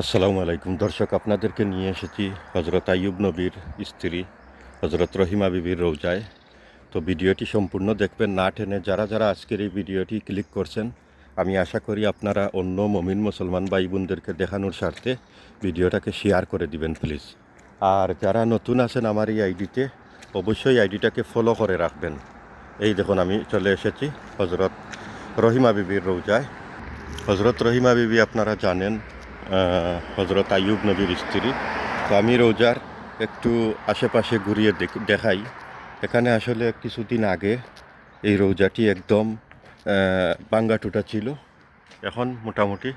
আসসালামু আলাইকুম দর্শক, আপনাদেরকে নিয়ে এসেছি হজরত আইয়ুব নবীর স্ত্রী হজরত রহিমা বিবির রৌজায়। তো ভিডিওটি সম্পূর্ণ দেখবেন, না টেনে। যারা যারা আজকের এই ভিডিওটি ক্লিক করছেন, আমি আশা করি আপনারা অন্য মমিন মুসলমান ভাই বোনদেরকে দেখানোর স্বার্থে ভিডিওটাকে শেয়ার করে দিবেন প্লিজ। আর যারা নতুন আছেন আমার এই আইডিতে, অবশ্যই আইডিটাকে ফলো করে রাখবেন। এই দেখুন, আমি চলে এসেছি হজরত রহিমা বিবির রৌজায়। হজরত রহিমা বিবি আপনারা জানেন হজরত আইয়ুব নবীর স্ত্রী। তো আমি রোজার একটু আশেপাশে ঘুরিয়ে দেখাই। এখানে আসলে কিছুদিন আগে এই রৌজাটি একদম ভাঙ্গা টুটা ছিল, এখন মোটামুটি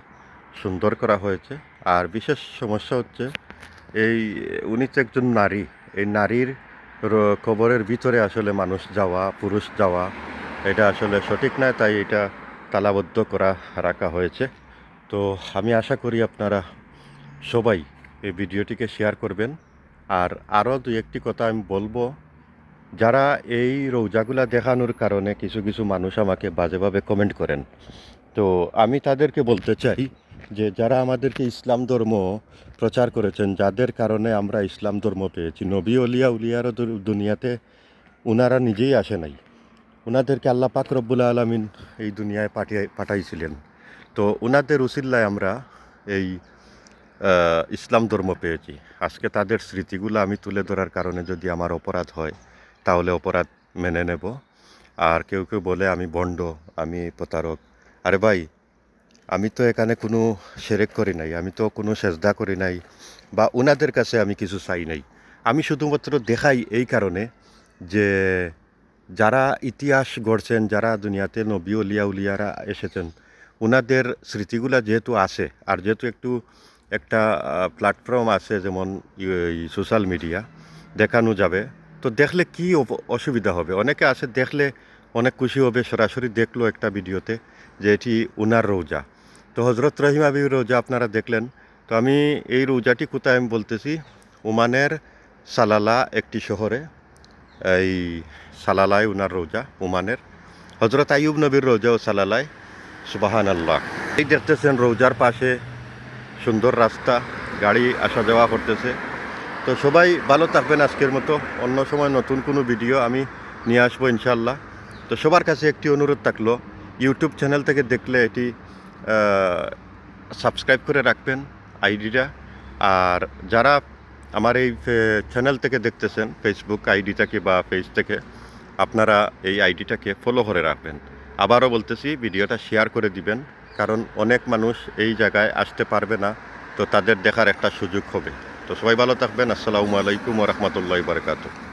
সুন্দর করা হয়েছে। আর বিশেষ সমস্যা হচ্ছে এই উনি তো একজন নারী, এই নারীর কবরের ভিতরে আসলে মানুষ যাওয়া, পুরুষ যাওয়া, এটা আসলে সঠিক নয়, তাই এটা তালাবদ্ধ করা রাখা হয়েছে। তো আমি আশা করি আপনারা সবাই এই ভিডিওটিকে শেয়ার করবেন। আর আরও দুই একটি কথা আমি বলবো, যারা এই রৌজাগুলা দেখানোর কারণে কিছু কিছু মানুষ আমাকে বাজেভাবে কমেন্ট করেন, তো আমি তাদেরকে বলতে চাই যে যারা আমাদেরকে ইসলাম ধর্ম প্রচার করেছেন, যাদের কারণে আমরা ইসলাম ধর্ম পেয়েছি, নবী অলিয়া উলিয়ারও দুনিয়াতে উনারা নিজেই আসে নাই, উনাদেরকে আল্লাহ পাক রব্বুল আলামিন এই দুনিয়ায় পাঠাইছিলেন। তো উনাদের উসিল্লায় আমরা এই ইসলাম ধর্ম পেয়েছি। আজকে তাদের স্মৃতিগুলো আমি তুলে ধরার কারণে যদি আমার অপরাধ হয়, তাহলে অপরাধ মেনে নেব। আর কেউ কেউ বলে আমি ভণ্ড, আমি প্রতারক। আরে ভাই, আমি তো এখানে কোনো শিরক করি নাই, আমি তো কোনো সেজদা করি নাই, বা ওনাদের কাছে আমি কিছু চাই নাই। আমি শুধুমাত্র দেখাই এই কারণে যে যারা ইতিহাস গড়ছেন, যারা দুনিয়াতে নবী উলিয়ারা এসেছেন, ওনাদের স্মৃতিগুলা যেহেতু আছে, আর যেহেতু একটা প্ল্যাটফর্ম আছে, যেমন সোশ্যাল মিডিয়া, দেখানো যাবে। তো দেখলে কি অসুবিধা হবে? অনেকে আছে দেখলে অনেক খুশি হবে, সরাসরি দেখলো একটা ভিডিওতে যে এটি উনার রৌজা। তো হজরত রহিমা বিবির রৌজা আপনারা দেখলেন। তো আমি এই রৌজাটি কোথায় আমি বলতেছি, ওমানের সালালা একটি শহরে, এই সালালায় উনার রৌজা ওমানের। হজরত আইয়ুব নবীর রৌজা ও সালালায়। সুবাহান আল্লাহ। এই দেখতেছেন রৌজার পাশে সুন্দর রাস্তা, গাড়ি আসা যাওয়া করতেছে। তো সবাই ভালো থাকবেন। আজকের মতো অন্য সময় নতুন কোনো ভিডিও আমি নিয়ে আসবো ইনশাল্লাহ। তো সবার কাছে একটি অনুরোধ থাকলো, ইউটিউব চ্যানেল থেকে দেখলে এটি সাবস্ক্রাইব করে রাখবেন আইডিটা। আর যারা আমার এই চ্যানেল থেকে দেখতেছেন, ফেসবুক আইডিটাকে বা পেজ থেকে, আপনারা এই আইডিটাকে ফলো করে রাখবেন। আবারও বলতেছি, ভিডিওটা শেয়ার করে দিবেন, কারণ অনেক মানুষ এই জায়গায় আসতে পারবে না, তো তাদের দেখার একটা সুযোগ হবে। তো সবাই ভালো থাকবেন। আসসালামু আলাইকুম ওয়া রাহমাতুল্লাহি ওয়া বারাকাতুহু।